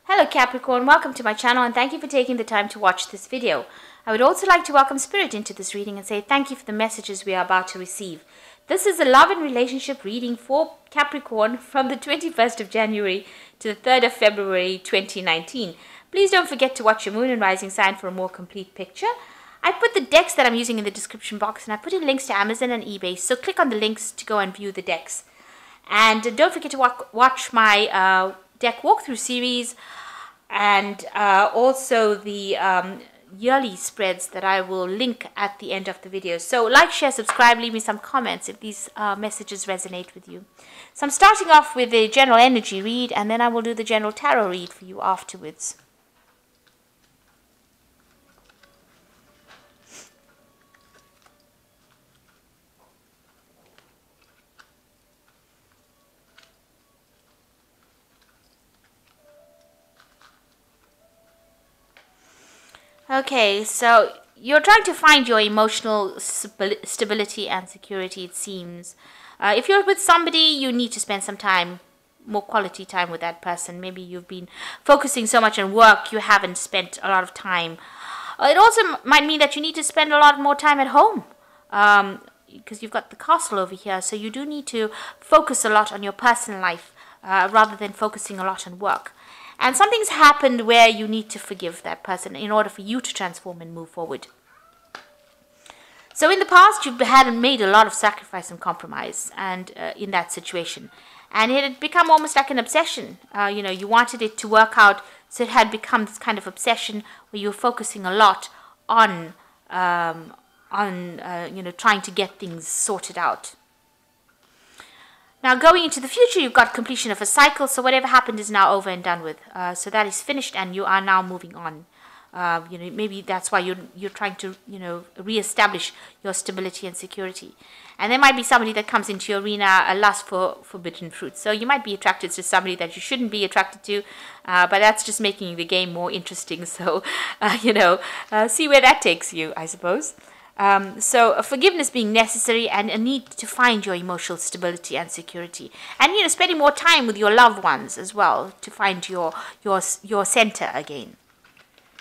Hello Capricorn, welcome to my channel and thank you for taking the time to watch this video. I would also like to welcome Spirit into this reading and say thank you for the messages we are about to receive. This is a love and relationship reading for Capricorn from the 21st of January to the 3rd of February 2019. Please don't forget to watch your moon and rising sign for a more complete picture. I put the decks that I'm using in the description box and I put in links to Amazon and eBay, so click on the links to go and view the decks. And don't forget to watch my deck walkthrough series and also the yearly spreads that I will link at the end of the video. So like, share, subscribe, leave me some comments if these messages resonate with you. So I'm starting off with the general energy read and then I will do the general tarot read for you afterwards. Okay, so you're trying to find your emotional stability and security, it seems. If you're with somebody, you need to spend some time, more quality time with that person. Maybe you've been focusing so much on work, you haven't spent a lot of time. It also might mean that you need to spend a lot more time at home, because you've got the castle over here. So you do need to focus a lot on your personal life rather than focusing a lot on work. And something's happened where you need to forgive that person in order for you to transform and move forward. So in the past, you've made a lot of sacrifice and compromise in that situation. And it had become almost like an obsession. You wanted it to work out, so it had become this kind of obsession where you're focusing a lot on trying to get things sorted out. Now, going into the future, you've got completion of a cycle, so whatever happened is now over and done with. So that is finished, and you are now moving on. Maybe that's why you're trying to, reestablish your stability and security. And there might be somebody that comes into your arena, a lust for forbidden fruit. So you might be attracted to somebody that you shouldn't be attracted to, but that's just making the game more interesting. So, see where that takes you, I suppose. So forgiveness being necessary and a need to find your emotional stability and security, and spending more time with your loved ones as well to find your center again.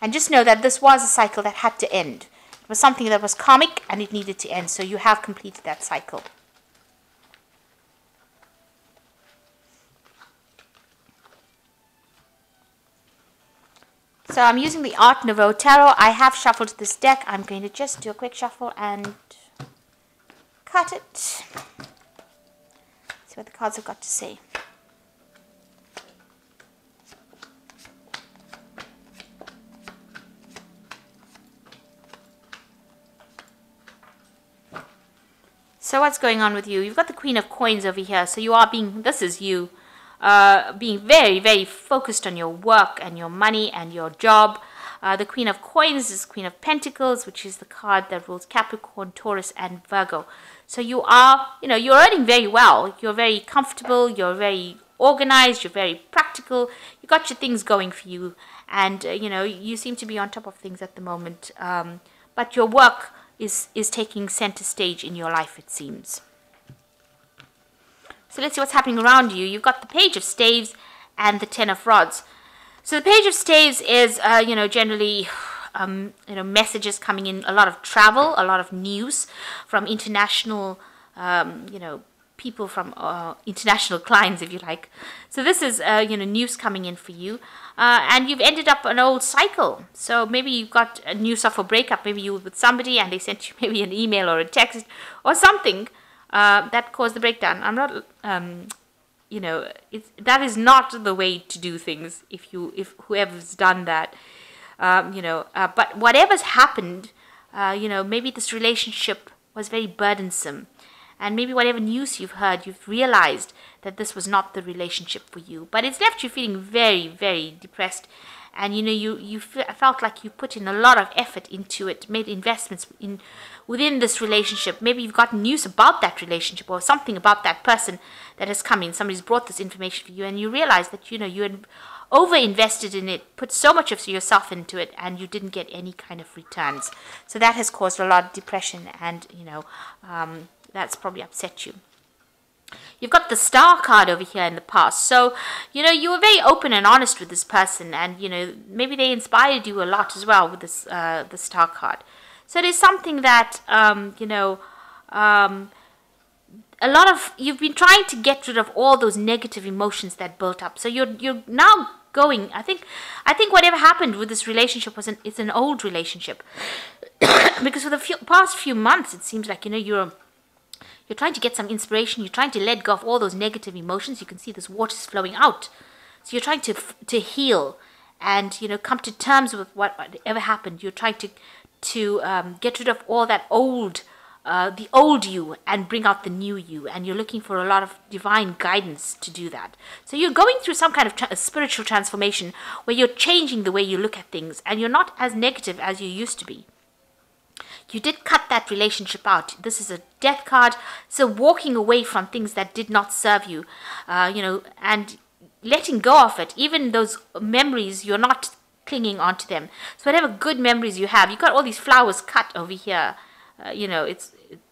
And just know that this was a cycle that had to end. It was something that was karmic and it needed to end, so you have completed that cycle. So I'm using the Noveau Tarot. I have shuffled this deck. I'm going to just do a quick shuffle and cut it. See what the cards have got to say. So what's going on with you? You've got the Queen of Coins over here. So you are this is you. Being very, very focused on your work and your money and your job. The Queen of Coins is Queen of Pentacles, which is the card that rules Capricorn, Taurus, and Virgo. So you are, you're earning very well. You're very comfortable. You're very organized. You're very practical. You got your things going for you. And, you seem to be on top of things at the moment. But your work is taking center stage in your life, it seems. So let's see what's happening around you. You've got the Page of Staves and the Ten of Rods. So the Page of Staves is, generally, messages coming in, a lot of travel, a lot of news from international, people from international clients, if you like. So this is, news coming in for you. And you've ended up an old cycle. So maybe you've got a news of a breakup. Maybe you were with somebody and they sent you maybe an email or a text or something. That caused the breakdown. I'm not, that is not the way to do things. If whoever's done that, but whatever's happened, maybe this relationship was very burdensome, and maybe whatever news you've heard, you've realized that this was not the relationship for you. But it's left you feeling very, very depressed. And you felt like you put in a lot of effort into it, made investments within this relationship. Maybe you've gotten news about that relationship or something about that person that has come in. Somebody's brought this information for you, and you realize that you had over-invested in it, put so much of yourself into it, and you didn't get any kind of returns. So that has caused a lot of depression, and that's probably upset you. You've got the Star card over here in the past. So, you were very open and honest with this person, and, maybe they inspired you a lot as well with this, the Star card. So it is something that, a lot of, you've been trying to get rid of all those negative emotions that built up. So you're now going, I think whatever happened with this relationship it's an old relationship. Because for the past few months, it seems like, you're trying to get some inspiration. You're trying to let go of all those negative emotions. You can see this water's flowing out. So you're trying to heal and, come to terms with whatever happened. You're trying to get rid of all that the old you and bring out the new you. And you're looking for a lot of divine guidance to do that. So you're going through some kind of spiritual transformation where you're changing the way you look at things. And you're not as negative as you used to be. You did cut that relationship out. This is a death card. So walking away from things that did not serve you, and letting go of it. Even those memories, you're not clinging onto them. So whatever good memories you have, you got all these flowers cut over here.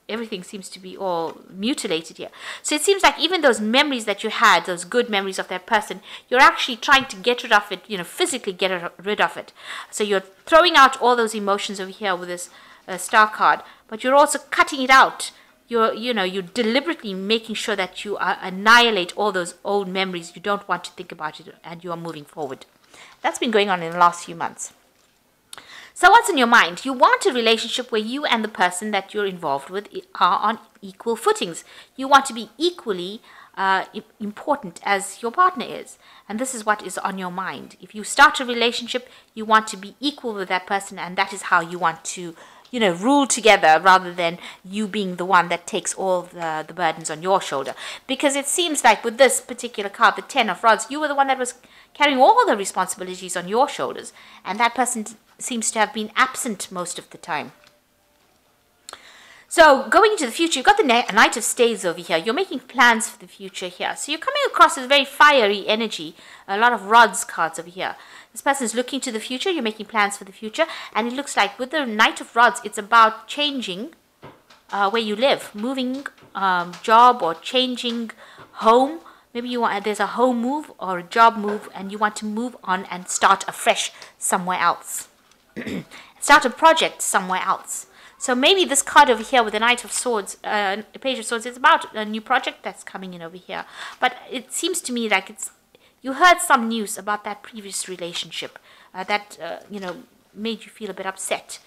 Everything seems to be all mutilated here. So it seems like even those memories that you had, those good memories of that person, you're actually trying to get rid of it, physically get rid of it. So you're throwing out all those emotions over here with this Star card, but you're also cutting it out. You're deliberately making sure that you annihilate all those old memories. You don't want to think about it, and you are moving forward. That's been going on in the last few months. So what's in your mind? You want a relationship where you and the person that you're involved with are on equal footings. You want to be equally important as your partner is. And this is what is on your mind. If you start a relationship, you want to be equal with that person, and that is how you want to rule together, rather than you being the one that takes all the burdens on your shoulder. Because it seems like with this particular card, the 10 of Rods, you were the one that was carrying all the responsibilities on your shoulders, and that person seems to have been absent most of the time. So going into the future, you've got the Knight of Staves over here. You're making plans for the future here. So you're coming across as very fiery energy. A lot of Rods cards over here. This person is looking to the future. You're making plans for the future. And it looks like with the Knight of Rods, it's about changing where you live. Moving job or changing home. Maybe there's a home move or a job move, and you want to move on and start afresh somewhere else. Start a project somewhere else. So maybe this card over here with the Knight of Swords, Page of Swords, is about a new project that's coming in over here. But it seems to me like you heard some news about that previous relationship that made you feel a bit upset.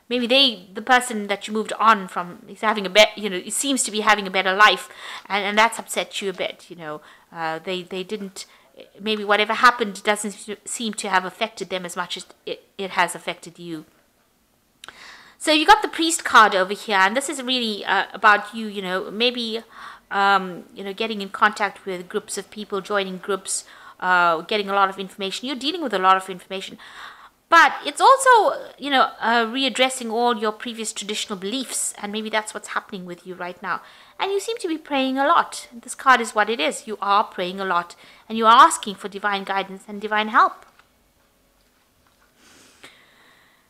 Maybe the person that you moved on from is having it seems to be having a better life, and that's upset you a bit. They didn't. Maybe whatever happened doesn't seem to have affected them as much as it has affected you. So you got the Priest card over here, and this is really about you, maybe, getting in contact with groups of people, joining groups, getting a lot of information. You're dealing with a lot of information. But it's also, readdressing all your previous traditional beliefs, and maybe that's what's happening with you right now. And you seem to be praying a lot. This card is what it is. You are praying a lot, and you are asking for divine guidance and divine help.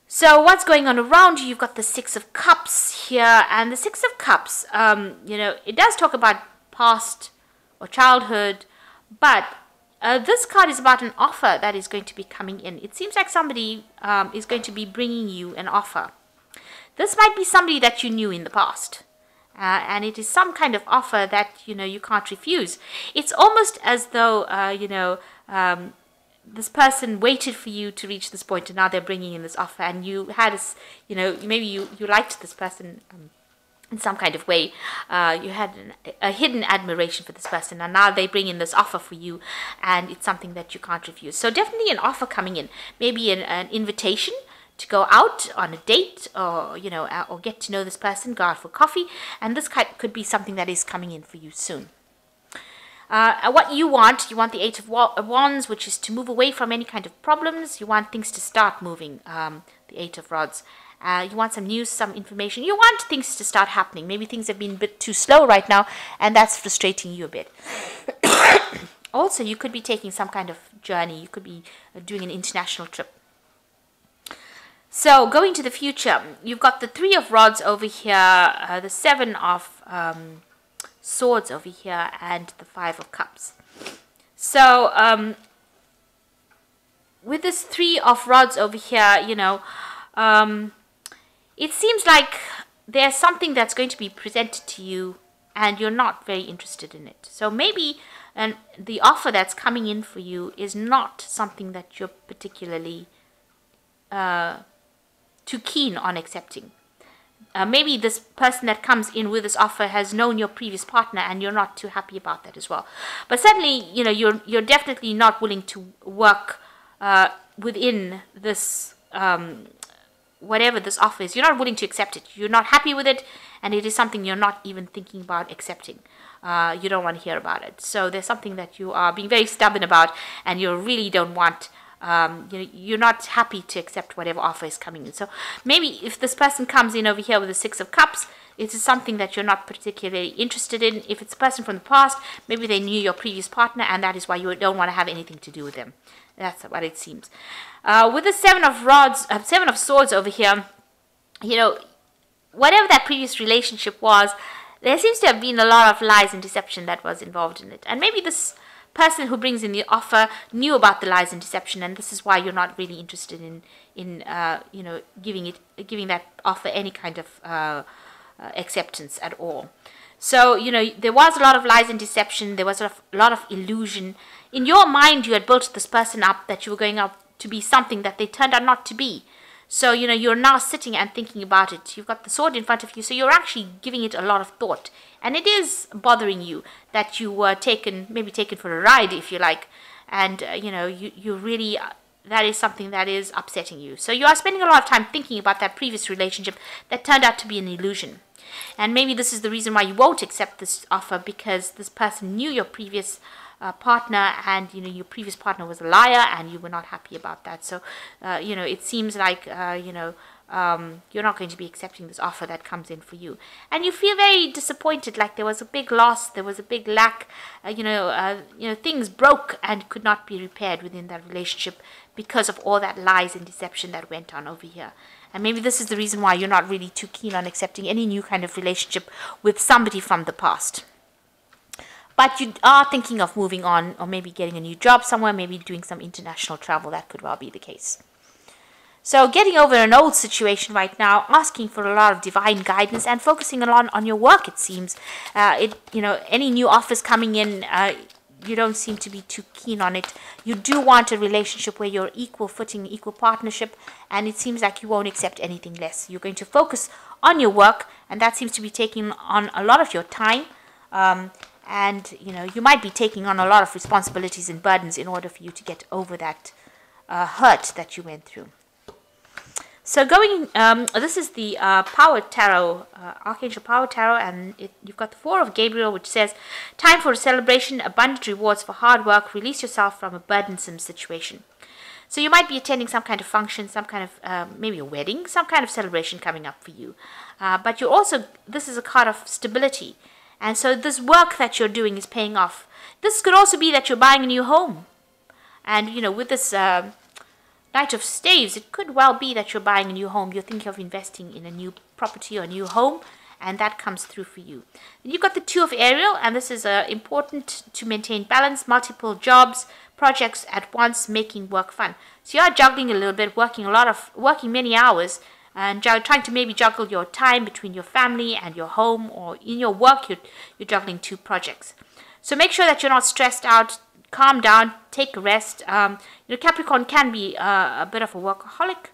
So what's going on around you? You've got the Six of Cups here, and the Six of Cups, it does talk about past or childhood, but this card is about an offer that is going to be coming in. It seems like somebody is going to be bringing you an offer. This might be somebody that you knew in the past, and it is some kind of offer that, you can't refuse. It's almost as though, this person waited for you to reach this point, and now they're bringing in this offer, and you had maybe you liked this person in some kind of way. You had a hidden admiration for this person, and now they bring in this offer for you, and it's something that you can't refuse. So definitely an offer coming in, maybe an invitation to go out on a date, or or get to know this person, go out for coffee, and this could be something that is coming in for you soon. What you want the Eight of Wands, which is to move away from any kind of problems. You want things to start moving, the Eight of Rods. You want some news, some information. You want things to start happening. Maybe things have been a bit too slow right now, and that's frustrating you a bit. Also, you could be taking some kind of journey. You could be doing an international trip. So, going to the future, you've got the Three of Rods over here, the Seven of Swords over here and the Five of Cups. So with this Three of Rods over here, you know, it seems like there's something that's going to be presented to you and you're not very interested in it. So maybe the offer that's coming in for you is not something that you're particularly too keen on accepting. Maybe this person that comes in with this offer has known your previous partner and you're not too happy about that as well. But certainly, you know, you're definitely not willing to work within this whatever this offer is. You're not willing to accept it. You're not happy with it, and it is something you're not even thinking about accepting. You don't want to hear about it. So there's something that you are being very stubborn about, and you really don't want. You're not happy to accept whatever offer is coming in. So maybe if this person comes in over here with the Six of Cups, it is something that you're not particularly interested in. If it's a person from the past, maybe they knew your previous partner, and that is why you don't want to have anything to do with them. That's what it seems. With the Seven of Swords over here, you know, whatever that previous relationship was, there seems to have been a lot of lies and deception that was involved in it. And maybe this person who brings in the offer knew about the lies and deception, and this is why you're not really interested in you know, giving that offer any kind of acceptance at all. So, you know, there was a lot of lies and deception. There was a lot of illusion. In your mind, you had built this person up that you were going up to be something that they turned out not to be. So, you know, you're now sitting and thinking about it. You've got the sword in front of you, so you're actually giving it a lot of thought. And it is bothering you that you were maybe taken for a ride, if you like. And, you know, you really, that is something that is upsetting you. So you are spending a lot of time thinking about that previous relationship that turned out to be an illusion. And maybe this is the reason why you won't accept this offer, because this person knew your previous partner, and you know your previous partner was a liar, and you were not happy about that. So you know, it seems like you know, you're not going to be accepting this offer that comes in for you, and you feel very disappointed, like there was a big loss, there was a big lack, you know, things broke and could not be repaired within that relationship because of all that lies and deception that went on over here. And maybe this is the reason why you're not really too keen on accepting any new kind of relationship with somebody from the past. But you are thinking of moving on, or maybe getting a new job somewhere, maybe doing some international travel. That could well be the case. So getting over an old situation right now, asking for a lot of divine guidance and focusing a lot on your work, it seems. You know, any new offers coming in, you don't seem to be too keen on it. You do want a relationship where you're equal footing, equal partnership, and it seems like you won't accept anything less. You're going to focus on your work, and that seems to be taking on a lot of your time. And, you know, you might be taking on a lot of responsibilities and burdens in order for you to get over that hurt that you went through. So this is the Power Tarot, Archangel Power Tarot, and you've got the Four of Gabriel, which says, time for a celebration, abundant rewards for hard work, release yourself from a burdensome situation. So you might be attending some kind of function, some kind of, maybe a wedding, some kind of celebration coming up for you. But you're also, this is a card of stability. And so this work that you're doing is paying off. This could also be that you're buying a new home. And, you know, with this Knight of Staves, it could well be that you're buying a new home. You're thinking of investing in a new property or a new home, and that comes through for you. And you've got the Two of Ariel, and this is important to maintain balance, multiple jobs, projects at once, making work fun. So you are juggling a little bit, working many hours, and trying to maybe juggle your time between your family and your home, or in your work, you're juggling two projects. So make sure that you're not stressed out. Calm down, take a rest. You know, Capricorn can be a bit of a workaholic,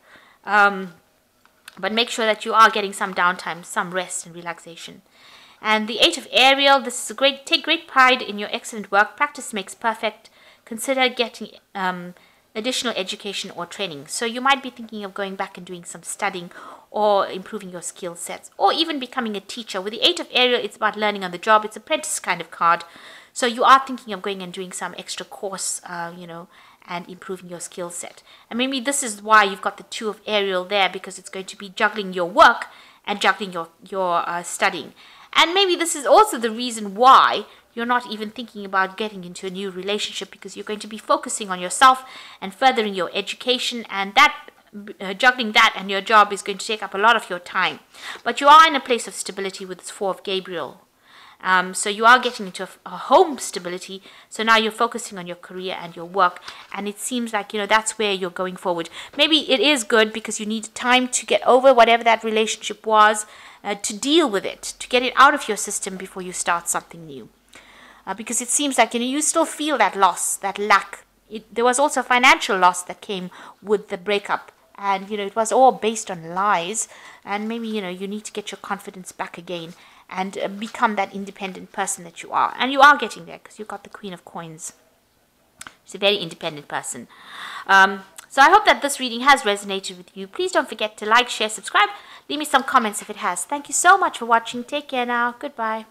but make sure that you are getting some downtime, some rest and relaxation. And the Eight of Ariel, this is take great pride in your excellent work. Practice makes perfect. Consider getting additional education or training. So you might be thinking of going back and doing some studying or improving your skill sets, or even becoming a teacher. With the Eight of Ariel, it's about learning on the job. It's apprentice kind of card. So you are thinking of going and doing some extra course, you know, and improving your skill set. And maybe this is why you've got the Two of Ariel there, because it's going to be juggling your work and juggling your studying. And maybe this is also the reason why you're not even thinking about getting into a new relationship, because you're going to be focusing on yourself and furthering your education, and that juggling that and your job is going to take up a lot of your time. But you are in a place of stability with this Four of Gabriel. So you are getting into a home stability. So now you're focusing on your career and your work. And it seems like, that's where you're going forward. Maybe it is good because you need time to get over whatever that relationship was, to deal with it, to get it out of your system before you start something new. Because it seems like, you still feel that loss, that lack. There was also financial loss that came with the breakup. And, it was all based on lies. And maybe, you need to get your confidence back again and become that independent person that you are. And you are getting there because you've got the Queen of Coins. She's a very independent person. So I hope that this reading has resonated with you. Please don't forget to like, share, subscribe. Leave me some comments if it has. Thank you so much for watching. Take care now. Goodbye.